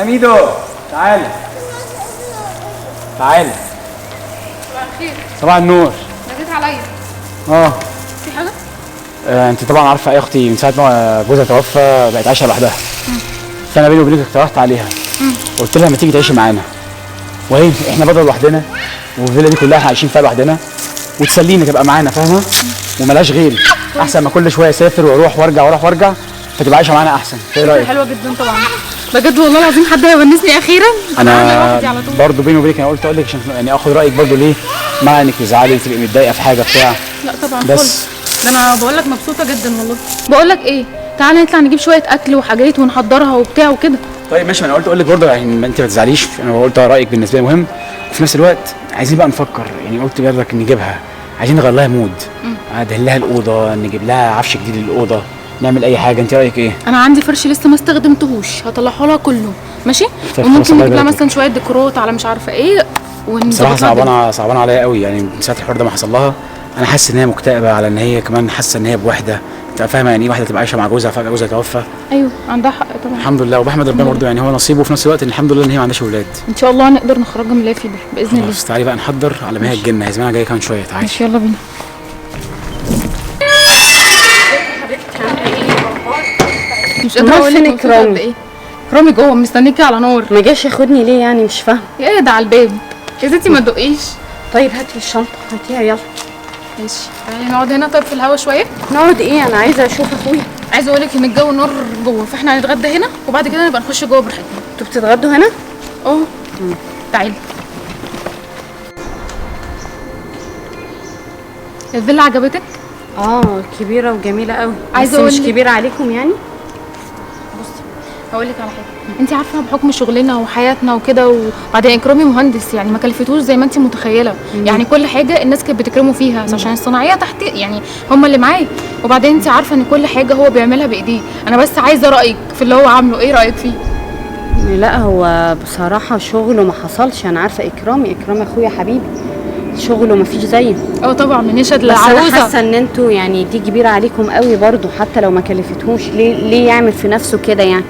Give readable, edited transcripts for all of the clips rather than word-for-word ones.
اميدو تعالى تعالى. صباح الخير. صباح النور. ناديت عليا. في حاجه؟ انت طبعا عارفه يا اختي من ساعه ما جوزها توفى بقت عايشه لوحدها. فانا بيني وبينك اقترحت عليها. قلت لها ما تيجي تعيشي معانا وهي احنا بدل لوحدنا والفيلا دي كلها احنا عايشين فيها لوحدنا وتسليني تبقى معانا فاهمه وملاش غيري احسن ما كل شويه اسافر واروح وارجع واروح وارجع فتبقى عايشه معانا احسن. ايه رايك؟ حلوه جدا طبعا بجد والله العظيم حد هيونسني اخيرا. انا برضه بيني وبينك انا قلت اقول لك عشان يعني اخد رايك برضه ليه مع انك تزعلي تبقي متضايقه في حاجه بتاع. لا طبعا بس ده انا بقول لك مبسوطه جدا والله. بقول لك ايه تعالى نطلع نجيب شويه اكل وحاجات ونحضرها وبتاع وكده. طيب ماشي. ما انا قلت اقول لك برضه يعني انت ما تزعليش انا قلت رايك بالنسبه لي مهم وفي نفس الوقت عايزين بقى نفكر يعني قلت برضك نجيبها عايزين نغير لها مود ندهن لها الاوضه نجيب لها عفش جديد للاوضه نعمل اي حاجه. انت رايك ايه؟ انا عندي فرش لسه ما استخدمتهوش هطلعه لها كله ماشي. طيب وممكن نجيب لها مثلا شويه ديكورات على مش عارفه ايه بصراحه صعبانه عليا قوي يعني من ساعه الحوار ده ما حصل لها. انا حاسس ان هي مكتئبه على ان هي كمان حاسه ان هي بوحده. انت فاهمه يعني ايه واحده تبقى عايشه مع جوزها فجاه جوزها توفى. ايوه عندها حق طبعا. الحمد لله وبحمد ربنا برضه يعني هو نصيبه وفي نفس الوقت ان الحمد لله ان هي ما عندهاش اولاد. ان شاء الله هنقدر نخرجها من اللافي ده باذن الله. بس تعالي بقى نحضر على ما هي تجيلنا هي زمانها جايه كمان شويه. تعالي ماشي يلا بينا. مش قادره اقول لك كرامي. كرامي جوه مستنيكي على نار. ما جاش ياخدني ليه يعني مش فاهمه. ايه ده على الباب يا ستي ما تدقيش. طيب هاتي الشنطه هاتيها يلا. ماشي تعالي نقعد هنا طيب في الهوا شويه. نقعد ايه انا عايزه اشوف اخويا. عايزه اقول لك ان الجو نار جوه فاحنا هنتغدى هنا وبعد كده نبقى نخش جوه براحتنا. انتوا بتتغدوا هنا؟ اه تعالي. الفيلا عجبتك؟ كبيره وجميله قوي. عايزه مش كبيره عليكم يعني؟ بصي هقول لك على حاجه انت عارفه بحكم شغلنا وحياتنا وكده وبعدين اكرامي مهندس يعني ما كلفتوش زي ما انت متخيله. يعني كل حاجه الناس كانت بتكرمه فيها عشان الصناعيه تحت يعني هم اللي معاه. وبعدين انت عارفه ان كل حاجه هو بيعملها بايديه. انا بس عايزه رايك في اللي هو عامله. ايه رايك فيه؟ لا هو بصراحه شغله ما حصلش. انا عارفه اكرامي اخويا حبيبي شغله ما فيش زيه. طبعا من نشد للعروسه. بس انا حاسه ان انتوا يعني دي كبيره عليكم قوي برضو حتى لو ما كلفتهوش. ليه يعمل في نفسه كده يعني؟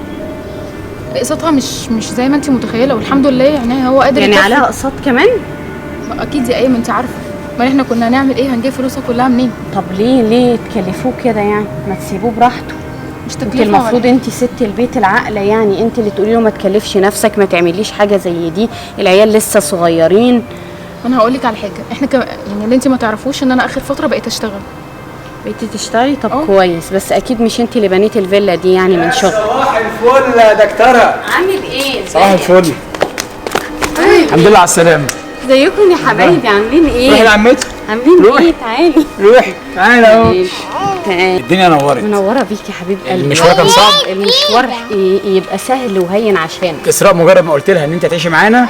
اقساطها مش زي ما انت متخيله والحمد لله يعني هو قادر يعني عليها اقساط كمان. اكيد دي ايام انت عارفه. ما احنا كنا هنعمل ايه هنجيب فلوسها كلها منين؟ طب ليه تكلفوه كده يعني؟ ما تسيبوه براحته. مش تكلفه. المفروض انت ست البيت العاقله يعني انت اللي تقولي له ما تكلفش نفسك ما تعمليش حاجه زي دي. العيال لسه صغيرين. انا هقول لك على حاجه احنا يعني اللي انت ما تعرفوش ان انا اخر فتره بقيت اشتغل. بقيتي تشتغلي؟ طب كويس. بس اكيد مش انت اللي بنيتي الفيلا دي يعني من شغل. صباح الفل يا دكتوره. عامل ايه؟ صباح الفل. الحمد لله على السلامه. ازيكم يا حبايبي عاملين ايه؟ روحي لعمتك. عاملين ايه؟ تعالي روحي تعالي اهو. تعالي. الدنيا نورت. منوره بيكي يا حبيب قلبي. المشوار كان صعب. المشوار يبقى سهل وهين عشانك. اسراء مجرد ما قلت لها ان انت هتعيشي معانا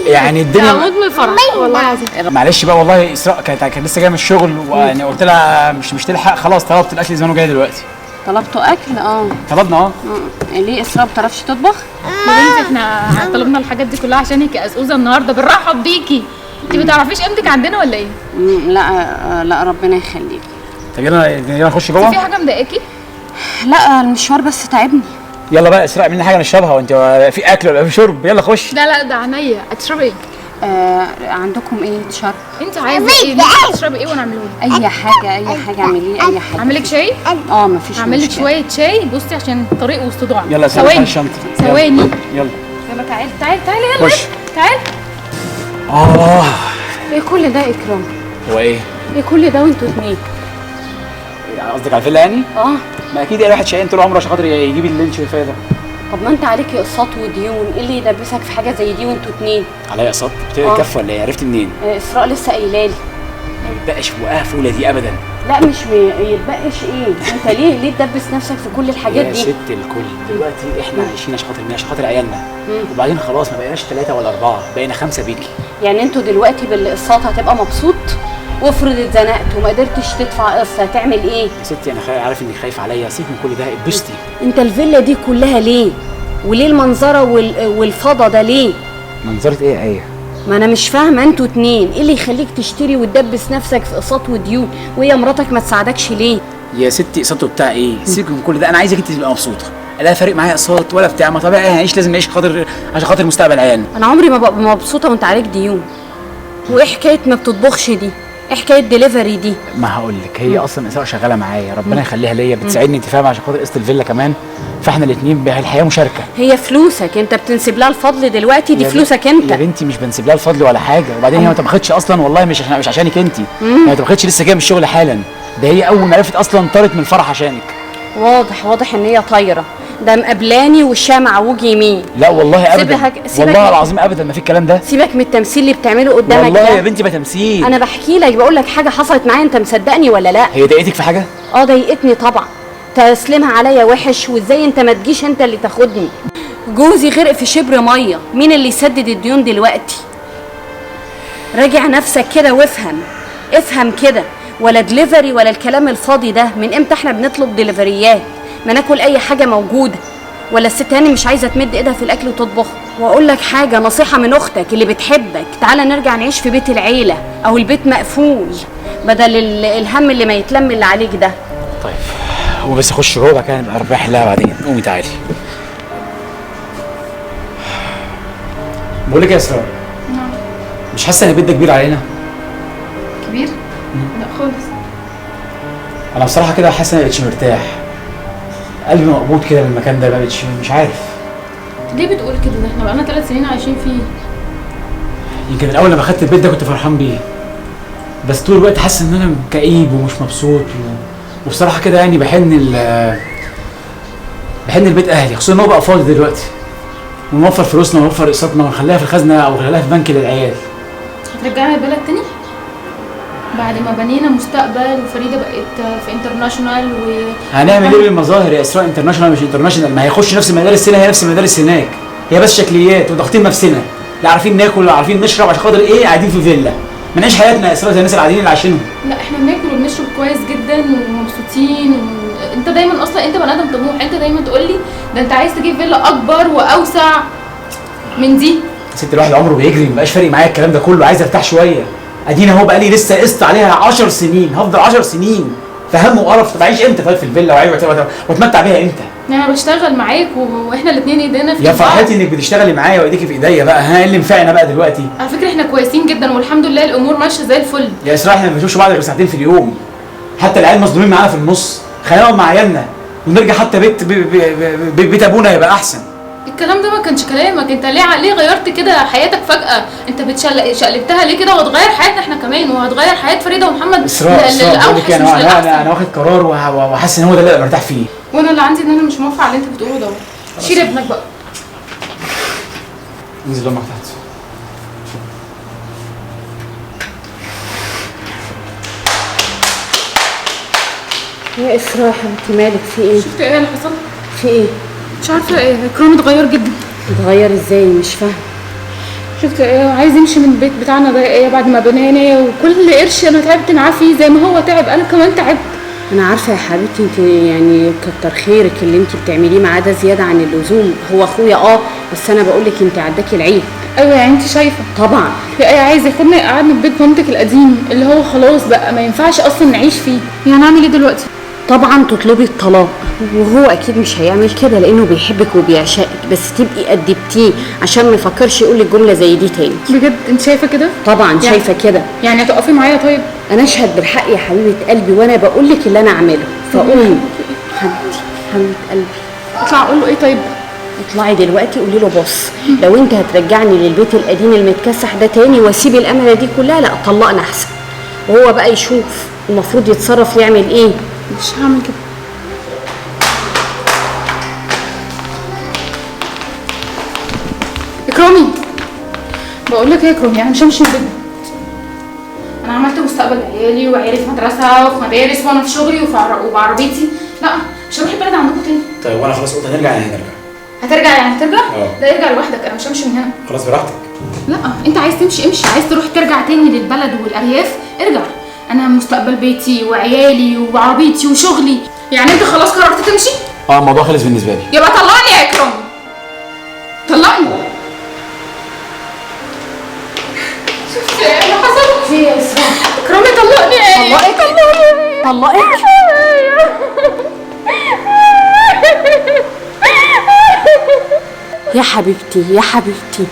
يعني الدنيا هموت من الفرح والله العظيم. معلش بقى والله اسراء كانت لسه جايه من الشغل ويعني قلت لها مش تلحق خلاص طلبت الاكل زمانه جاي دلوقتي. طلبتوا اكل؟ طلبنا ليه اسراء ما بتعرفش تطبخ؟ بنتي احنا طلبنا الحاجات دي كلها عشانك يا اسوزه النهارده بنرحب بيكي. انت ما تعرفيش قيمتك عندنا ولا ايه؟ لا ربنا يخليكي. طب يلا نخش جوه. في حاجه مضايقاكي؟ لا المشوار بس تعبني. يلا بقى اسراء اعملي حاجه نشربها وانت في اكل ولا في شرب. يلا خش. لا ده عينيا. هتشربي ايه؟ عندكم ايه تشرب؟ انت عايزه ايه؟ تشربي ايه وانا اعمله لك؟ اي حاجه اعملي لي اي حاجه. اعمل لك شاي؟ مفيش مشكله. اعمل لك شويه شاي. بصي عشان الطريق وصداع. يلا ثواني الشنطه. ثواني. يلا تعالي يلا. خش. تعالي. ايه كل ده اكرام؟ هو ايه كل ده وانتوا اتنين؟ قصدك على الفيلا يعني؟ ما اكيد اي واحد شقيان طول عمره عشان خاطر يجيب اللي انت شايفاه ده. طب ما انت عليكي اقساط وديون. ايه اللي يدبسك في حاجه زي دي وانتوا اتنين؟ عليا اقساط؟ بتكفي ولا ايه؟ عرفت منين؟ اسراء لسه قايله لي. ما بيتبقاش في بقها فوله دي ابدا. لا مش يتبقاش ايه؟ انت ليه تدبس نفسك في كل الحاجات دي؟ يا ست الكل دلوقتي احنا عايشين عشان خاطر مين؟ عشان خاطر عيالنا. وبعدين خلاص ما بقيناش 3 ولا 4 بقينا 5 بيكي. يعني انتوا دلوقتي بالاقساط هتبقى مبسوط؟ وافرض اتزنقت وما قدرتش تدفع قسط هتعمل ايه؟ يا ستي انا عارف انك خايفه عليا. سيبك من كل ده اتبسطي. انت الفيلا دي كلها ليه؟ وليه المنظره والفضا ده ليه؟ منظره ايه ايه؟ ما انا مش فاهمه. انتوا اتنين ايه اللي يخليك تشتري وتدبس نفسك في اقساط وديون وهي مراتك ما تساعدكش ليه؟ يا ستي اقساطه بتاع ايه؟ سيبك من كل ده. انا عايزك انت تبقى مبسوطه. لا فارق معايا اقساط ولا بتاع، ما طبيعي هنعيش، لازم نعيش عشان خاطر مستقبل عيالنا. انا عمري ما ببقى مبسوطه وانت عليك ديون. وايه حكايه ما بتطبخش دي؟ ايه حكايه دليفري دي؟ ما هقول لك، هي اصلا اسراء شغاله معايا، ربنا يخليها ليا، بتساعدني انت فاهم عشان خاطر قسط الفيلا كمان، فاحنا الاثنين الحياه مشاركه. هي فلوسك انت بتنسب لها الفضل دلوقتي، دي فلوسك انت يا بنتي، مش بنسيب لها الفضل ولا حاجه، وبعدين هي ما طبختش اصلا والله، مش عشانك انت، هي ما طبختش، لسه جايه من الشغل حالا، ده هي اول ما عرفت اصلا طارت من الفرح عشانك. واضح ان هي طايره، ده مقابلاني وشها معوج يمين. لا والله ابدا، سيبك والله العظيم ابدا ما في الكلام ده. سيبك من التمثيل اللي بتعمله قدامك والله ده. يا بنتي ما تمثيل، انا بحكي لك، بقول لك حاجه حصلت معايا، انت مصدقني ولا لا؟ هي ضايقتك في حاجه؟ ضايقتني طبعا، تسليمها عليا وحش، وازاي انت ما تجيش انت اللي تاخدني؟ جوزي غرق في شبر ميه، مين اللي يسدد الديون دلوقتي؟ راجع نفسك كده وافهم، افهم كده، ولا دليفري ولا الكلام الفاضي ده. من امتى احنا بنطلب دليفريات؟ ما ناكل اي حاجه موجوده، ولا الست هاني مش عايزه تمد ايدها في الاكل وتطبخ؟ واقول لك حاجه، نصيحه من اختك اللي بتحبك، تعالى نرجع نعيش في بيت العيله او البيت مقفول، بدل الهم اللي ما يتلم اللي عليك ده. طيب هو بس اخش جوه، بعد كده نبقى نربح لها بعدين. قومي تعالي. بقول لك يا اسراء، مش حاسه ان البيت ده كبير علينا؟ كبير؟ لا خالص. انا بصراحه كده حاسس ان انا مبقتش مرتاح، قلبي مقبوض كده من المكان ده، مبقتش مش عارف. ليه بتقول كده؟ ده احنا بقالنا 3 سنين عايشين فيه. يمكن الاول لما خدت البيت ده كنت فرحان بيه، بس طول الوقت حاسس ان انا كئيب ومش مبسوط وبصراحه كده يعني بحن البيت اهلي، خصوصا ان هو بقى فاضي دلوقتي، ونوفر فلوسنا ونوفر اقساطنا ونخليها في الخزنه او نخليها في بنك للعيال. هترجعنا البلد تاني؟ بعد ما بنينا مستقبل وفريده بقت في انترناشونال هنعمل ايه بالمظاهر يا اسراء؟ انترناشونال مش انترناشونال، ما هيخش نفس المدارس هنا، هي نفس المدارس هناك، هي بس شكليات وضاغطين نفسنا، لا عارفين ناكل ولا عارفين نشرب، عشان خاطر ايه؟ قاعدين في فيلا، ما نعيش حياتنا يا اسراء زي الناس العاديين اللي عايشينهم. لا احنا بناكل وبنشرب كويس جدا ومبسوطين انت دايما اصلا انت بني ادم طموح، انت دايما تقول لي ده انت عايز تجيب فيلا اكبر واوسع من دي. ست الواحد عمره بيجري، مبقاش فارق معايا الكلام ده كله، عايز ارتاح شويه. ادينا اهو بقالي لسه قسط عليها 10 سنين، هفضل 10 سنين في هم وقرف. طب اعيش امتى طيب في الفيلا واتمتع بيها امتى؟ انا بشتغل معاك واحنا الاثنين ايدينا في يا بعض. فرحتي انك بتشتغلي معايا وايديكي في ايديا بقى، ها اللي نفعنا بقى دلوقتي؟ على فكره احنا كويسين جدا والحمد لله الامور ماشيه زي الفل. يا اسراء احنا ما بنشوفش بعض غير ساعتين في اليوم، حتى العيال مصدومين معانا في النص، خلينا نقعد مع عيالنا ونرجع حتى بيت ابونا يبقى احسن. الكلام ده ما كانش كلامك، انت ليه غيرت كده حياتك فجأة؟ انت شقلبتها ليه كده؟ وهتغير حياتنا احنا كمان، وهتغير حياة فريدة ومحمد اسراء للأوحش مش للأحسن. انا واخد قرار وحاسس ان هو ده اللي مرتاح فيه. وانا اللي عندي ان انا مش موافقة على اللي انت بتقوله ده. شيل ابنك بقى. انزل امك تحت. يا اسراء يا حبيبتي مالك؟ في ايه؟ شفت ايه اللي حصل؟ في ايه؟ مش عارفة ايه، كرام اتغير جدا. اتغير ازاي؟ مش فاهمه. شفت ايه؟ عايز يمشي من البيت بتاعنا ده ايه بعد ما بنينا، وكل قرش انا تعبت معاه فيه زي ما هو تعب انا كمان تعبت. انا عارفه يا حبيبتي، انت يعني كتر خيرك اللي انت بتعمليه معاه ده زياده عن اللزوم، هو اخويا بس انا بقول لك انت عداكي العيب. ايوه يعني انت شايفه طبعا. يا ايه عايز ياخدنا يقعدنا في بيت مامتك القديم اللي هو خلاص بقى ما ينفعش اصلا نعيش فيه، يعني نعمل ايه دلوقتي؟ طبعا تطلبي الطلاق، وهو اكيد مش هيعمل كده لانه بيحبك وبيعشقك، بس تبقي أدبتيه عشان ما يفكرش يقول لك جمله زي دي تاني. بجد انت شايفه كده؟ طبعا يعني شايفه كده. يعني هتقفي معايا طيب؟ انا اشهد بالحق يا حبيبه قلبي، وانا بقول لك اللي انا اعمله، فقومي حبيبتي حبيبه قلبي. اطلع اقول له ايه طيب؟ اطلعي دلوقتي قولي له بص، لو انت هترجعني للبيت القديم المتكسح ده تاني واسيب الامله دي كلها، لا طلقنا احسن، وهو بقى يشوف المفروض يتصرف يعمل ايه. مش هعمل كده. اكرامي بقول لك ايه يا اكرامي، انا مش همشي من البيت. انا عملت مستقبل عيالي وعيالي في مدرسه وفي مدارس وانا في شغلي وبعربيتي، لا مش هروح البلد عندكم تاني. طيب وانا خلاص قلت هنرجع، يعني هنرجع. هترجع يعني هترجع؟ لا ارجع لوحدك، انا مش همشي من هنا. خلاص براحتك. لا انت عايز تمشي امشي، عايز تروح ترجع تاني للبلد والارياف ارجع. انا مستقبل بيتي وعيالي وعربيتي وشغلي. يعني انت خلاص قررت تمشي؟ الموضوع خلص بالنسبه لي. يبقى طلقني يا اكرام، طلقني. شفت ايه اللي حصل؟ ايه يا اسراء؟ اكرامي طلقني. ايه طلقك؟ يا حبيبتي يا حبيبتي